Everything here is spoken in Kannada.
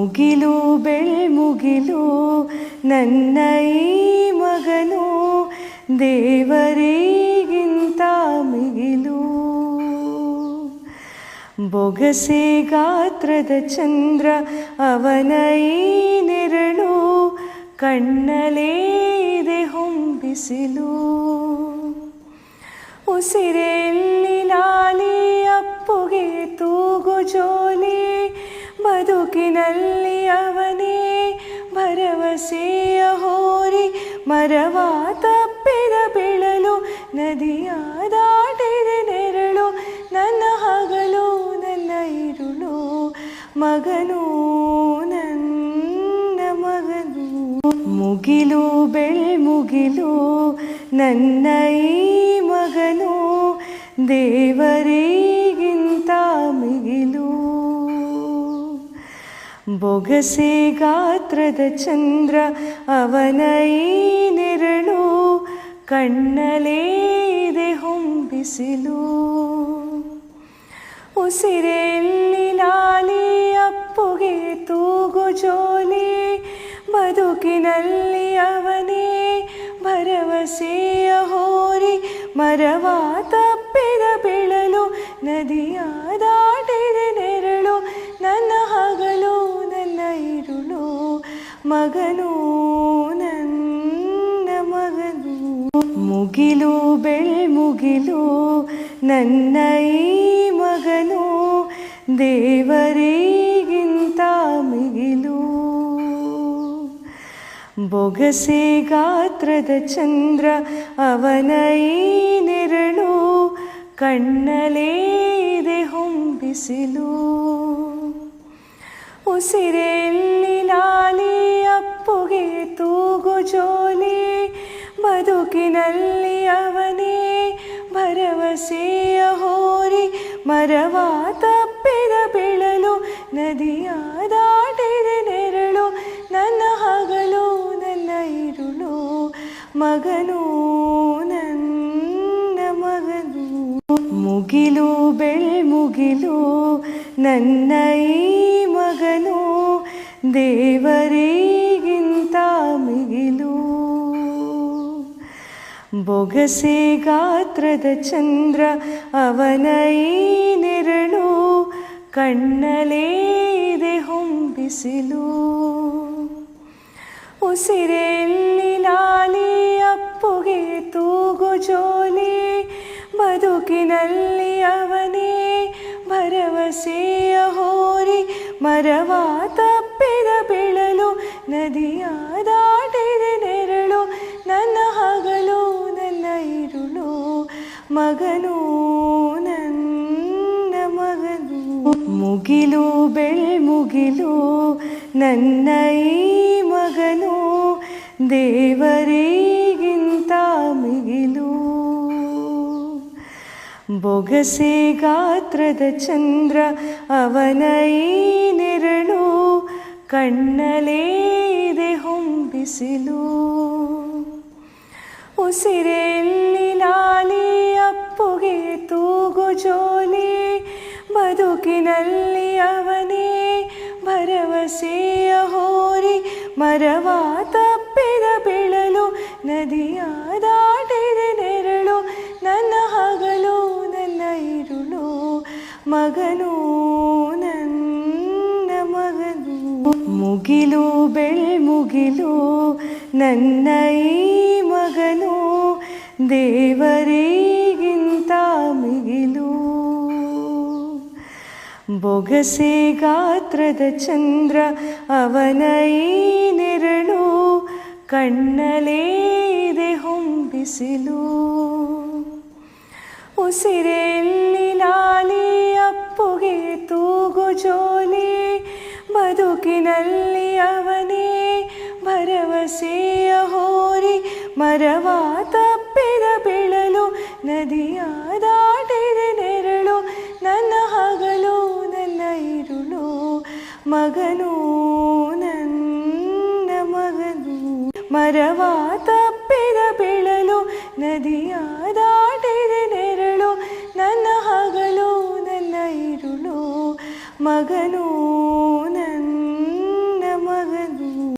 ಮುಗಿಲು ಬೆಳ್ಮುಗಿಲು ನನ್ನ ಈ ಮಗನು ದೇವರಿಗಿಂತ ಮಿಗಿಲು. ಬೊಗಸೆ ಗಾತ್ರದ ಚಂದ್ರ ಅವನ ಈ ನೆರಳು, ಕಣ್ಣಲೇ ಇದೆ ಹೊಂಬಿಸಿಲು. ಉಸಿರೆಲ್ಲಿ ಲಾಲಿ ಅಪ್ಪುಗೆ ತೂಗು ಜೋಲಿ, ಬದುಕಿನಲ್ಲಿ ಅವನೇ ಭರವಸೆಯ ಹೋರಿ. ಮರವ ತಪ್ಪಿದ ಬಿಳಲು, ನದಿಯ ದಾಟಿದ ನೆರಳು, ನನ್ನ ಹಗಲು ನನ್ನ ಇರುಳು, ಮಗನು ನನ್ನ ಮಗನು. ಮುಗಿಲು ಬೆಳ್ಮುಗಿಲು ನನ್ನ ಈ ಮಗನು ದೇವರಿಗಿಂತ ಮಿಗಿಲು. ಬೊಗಸೆ ಗಾತ್ರದ ಚಂದ್ರ ಅವನ ಈ ನೆರಳು, ಕಣ್ಣಲೇ ಇದೆ ಹೊಂಬಿಸಿಲು. ಉಸಿರೆಲ್ಲಿ ಲಾಲಿ ಅಪ್ಪುಗೆ ತೂಗು ಜೋಲಿ, ಬದುಕಿನಲ್ಲಿ ಅವನೇ ಭರವಸೆಯ ಹೋರಿ. ಮರವ ತಪ್ಪಿದ ಬಿಳಲು, ನದಿಯ ದಾಟಿದ ನೆರಳು, ನನ್ನ ಹಗಲು ನನ್ನ ಇರುಳು, ಮಗನು ನನ್ನ ಮಗನು. ಮುಗಿಲು ಬೆಳ್ಮುಗಿಲು ನನ್ನ ಈ ಮಗನು ದೇವರಿಗಿಂತ ಮಿಗಿಲು. ಬೊಗಸೆ ಗಾತ್ರದ ಚಂದ್ರ ಅವನ ಈ ನೆರಳು, ಕಣ್ಣಲೇ ಇದೆ ಹೊಂಬಿಸಿಲು. ಉಸಿರೆಲ್ಲಿ ಲಾಲಿ ಅಪ್ಪುಗೆ ತೂಗು ಜೋಲಿ, ಬದುಕಿನಲ್ಲಿ ಅವನೇ ಭರವಸೆಯ ಹೋರಿ. ಮರವ ತಪ್ಪಿದ ಬಿಳಲು, ನದಿಯ ದಾಟಿದ ನೆರಳು, ನನ್ನ ಹಗಲು ನನ್ನ ಇರುಳು, ಮಗನು ನನ್ನ ಮಗನು. ಮುಗಿಲು ಬೆಳ್ಮುಗಿಲು ನನ್ನ ಈ ಮಗನು ದೇವರಿಗಿಂತ ಮಿಗಿಲು. ಬೊಗಸೆ ಗಾತ್ರದ ಚಂದ್ರ ಅವನ ಈ ನೆರಳು, ಕಣ್ಣಲೇ ಇದೆ ಹೊಂಬಿಸಿಲು. ಉಸಿರೆಲ್ಲಿ ಲಾಲಿ ಅಪ್ಪುಗೆ ತೂಗು ಜೋಲಿ, ಬದುಕಿನಲ್ಲಿ ಅವನೇ ಭರವಸೆಯ ಹೋರಿ. ಮರವ ತಪ್ಪಿದ ಬಿಳಲು, ನದಿಯ ದಾಟಿದ ನೆರಳು, ನನ್ನ ಹಗಲು ನನ್ನ ಇರುಳು, ಮಗನು ನನ್ನ ಮಗನು. ಮುಗಿಲು ಬೆಳ್ಮುಗಿಲು ನನ್ನ ಈ ಮಗನು ದೇವರಿಗಿಂತ ಮಿಗಿಲು. ಬೊಗಸೆ ಗಾತ್ರದ ಚಂದ್ರ ಅವನ ಈ ನೆರಳು, ಕಣ್ಣಲೇ ಇದೆ ಹೊಂಬಿಸಿಲು. ಉಸಿರೆಲ್ಲಿ ಲಾಲಿ ಅಪ್ಪುಗೆ ತೂಗು ಜೋಲಿ, ಬದುಕಿನಲ್ಲಿ ಅವನೇ ಭರವಸೆಯ ಹೋರಿ. ಮರವ ತಪ್ಪಿದ ಬಿಳಲು, ನದಿಯ ದಾಟಿದ ನೆರಳು, ನನ್ನ ಹಗಲು ನನ್ನ ಇರುಳು, ಮಗನು ನನ್ನ ಮಗನು. ಮುಗಿಲು ಬೆಳ್ಮುಗಿಲು ನನ್ನ ಈ ಮಗನು ದೇವರಿಗಿಂತ ಮಿಗಿಲು. ಬೊಗಸೆ ಗಾತ್ರದ ಚಂದ್ರ ಅವನ ಈ ನೆರಳು, ಕಣ್ಣಲೇ ಇದೆ ಹೊಂಬಿಸಿಲು. ಉಸಿರೆಲ್ಲಿ ಲಾಲಿ ಅಪ್ಪುಗೆ ತೂಗು ಜೋಲಿ, ಬದುಕಿನಲ್ಲಿ ಅವನೇ ಭರವಸೆಯ ಹೋರಿ. ಮರವ ತಪ್ಪಿದ ಬಿಳಲು, ನದಿಯ ದಾಟಿದ ನೆರಳು, ನನ್ನ ಹಗಲು ನನ್ನ ಇರುಳು, ಮಗನು ನನ್ನ ಮಗನು. ಮರವ ತಪ್ಪಿದ ಬಿಳಲು, ನದಿಯ ದಾಟಿದ ನೆರಳು, ನನ್ನ ಹಗಲು ನನ್ನ ಇರುಳು, ಮಗನು